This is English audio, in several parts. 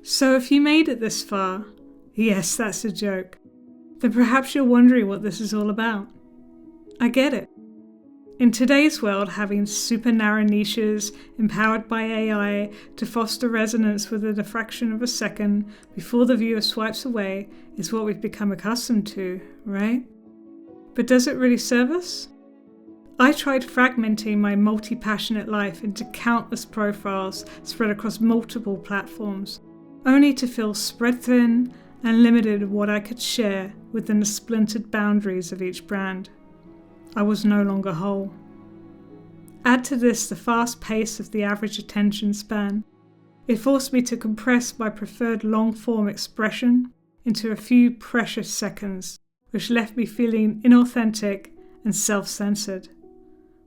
So if you made it this far, yes, that's a joke, then perhaps you're wondering what this is all about. I get it. In today's world, having super narrow niches empowered by AI to foster resonance within a fraction of a second before the viewer swipes away is what we've become accustomed to, right? But does it really serve us? I tried fragmenting my multi-passionate life into countless profiles spread across multiple platforms, only to feel spread thin and limited in what I could share within the splintered boundaries of each brand. I was no longer whole. Add to this the fast pace of the average attention span. It forced me to compress my preferred long-form expression into a few precious seconds, which left me feeling inauthentic and self-censored.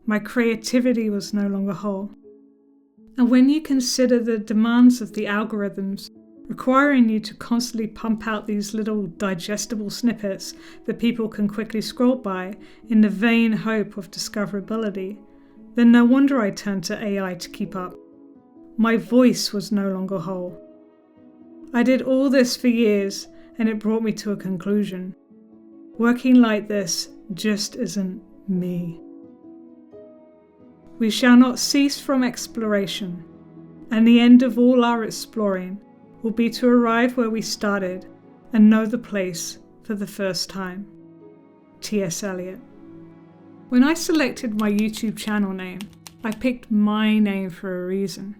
My creativity was no longer whole. And when you consider the demands of the algorithms, requiring you to constantly pump out these little digestible snippets that people can quickly scroll by in the vain hope of discoverability, then no wonder I turned to AI to keep up. My voice was no longer whole. I did all this for years, and it brought me to a conclusion. Working like this just isn't me. We shall not cease from exploration, and the end of all our exploring will be to arrive where we started and know the place for the first time. T.S. Eliot. When I selected my YouTube channel name, I picked my name for a reason.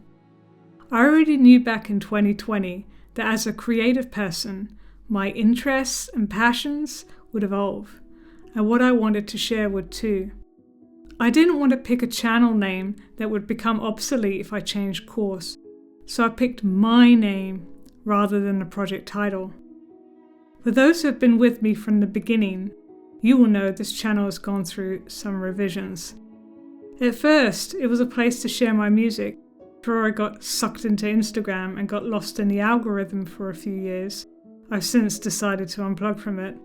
I already knew back in 2020 that as a creative person, my interests and passions would evolve, and what I wanted to share would too. I didn't want to pick a channel name that would become obsolete if I changed course, so I picked my name rather than the project title. For those who have been with me from the beginning, you will know this channel has gone through some revisions. At first, it was a place to share my music, before I got sucked into Instagram and got lost in the algorithm for a few years. I've since decided to unplug from it.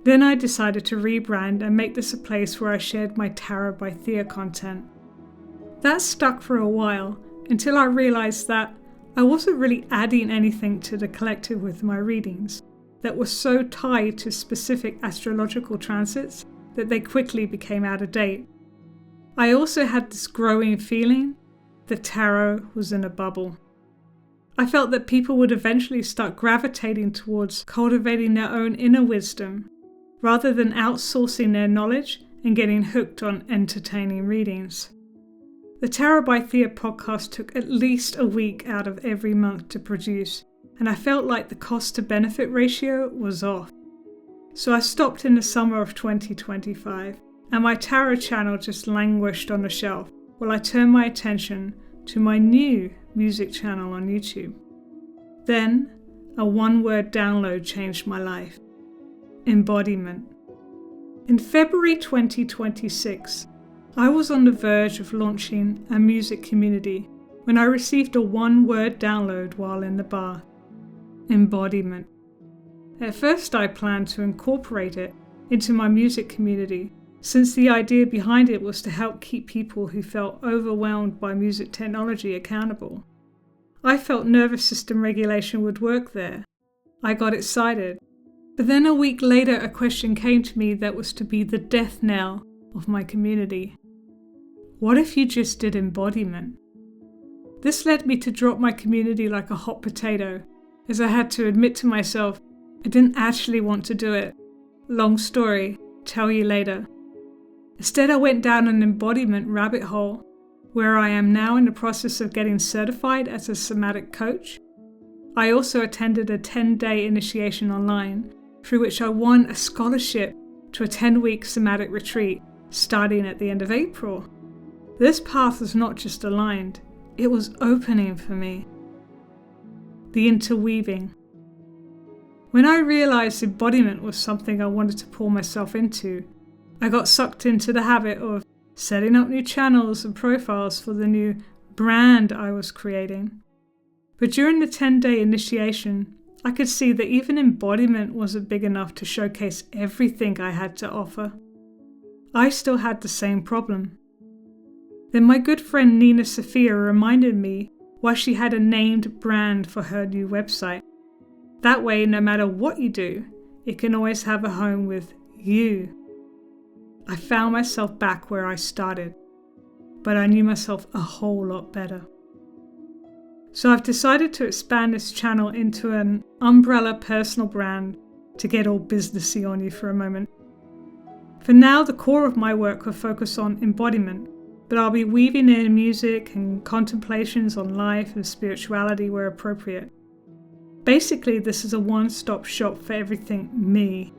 Then I decided to rebrand and make this a place where I shared my Tarot by Thea content. That stuck for a while, until I realized that I wasn't really adding anything to the collective with my readings that were so tied to specific astrological transits that they quickly became out of date. I also had this growing feeling that tarot was in a bubble. I felt that people would eventually start gravitating towards cultivating their own inner wisdom rather than outsourcing their knowledge and getting hooked on entertaining readings. The Tarot by Thea podcast took at least a week out of every month to produce, and I felt like the cost to benefit ratio was off. So I stopped in the summer of 2025, and my tarot channel just languished on the shelf while I turned my attention to my new music channel on YouTube. Then, a one-word download changed my life. Embodiment. In February 2026, I was on the verge of launching a music community when I received a one-word download while in the bar. Embodiment. At first I planned to incorporate it into my music community, since the idea behind it was to help keep people who felt overwhelmed by music technology accountable. I felt nervous system regulation would work there. I got excited. But then a week later a question came to me that was to be the death knell of my community. What if you just did embodiment? This led me to drop my community like a hot potato, as I had to admit to myself I didn't actually want to do it. Long story, tell you later. Instead I went down an embodiment rabbit hole, where I am now in the process of getting certified as a somatic coach. I also attended a 10-day initiation online, through which I won a scholarship to a 10-week somatic retreat starting at the end of April. This path was not just aligned, it was opening for me. The interweaving. When I realized embodiment was something I wanted to pour myself into, I got sucked into the habit of setting up new channels and profiles for the new brand I was creating. But during the 10-day initiation, I could see that even embodiment wasn't big enough to showcase everything I had to offer. I still had the same problem. Then my good friend Nina Sophia reminded me why she had a named brand for her new website. That way, no matter what you do, it can always have a home with you. I found myself back where I started, but I knew myself a whole lot better. So I've decided to expand this channel into an umbrella personal brand to get all businessy on you for a moment. For now, the core of my work will focus on embodiment, but I'll be weaving in music and contemplations on life and spirituality where appropriate. Basically, this is a one-stop shop for everything me.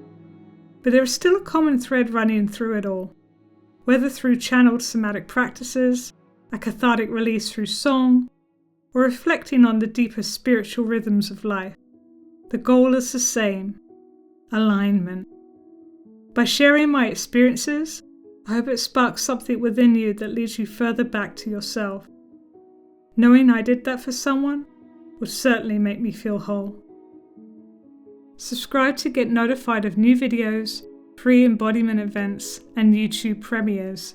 But there is still a common thread running through it all, whether through channeled somatic practices, a cathartic release through song, or reflecting on the deeper spiritual rhythms of life. The goal is the same: alignment. By sharing my experiences, I hope it sparks something within you that leads you further back to yourself. Knowing I did that for someone would certainly make me feel whole. Subscribe to get notified of new videos, free embodiment events, and YouTube premieres.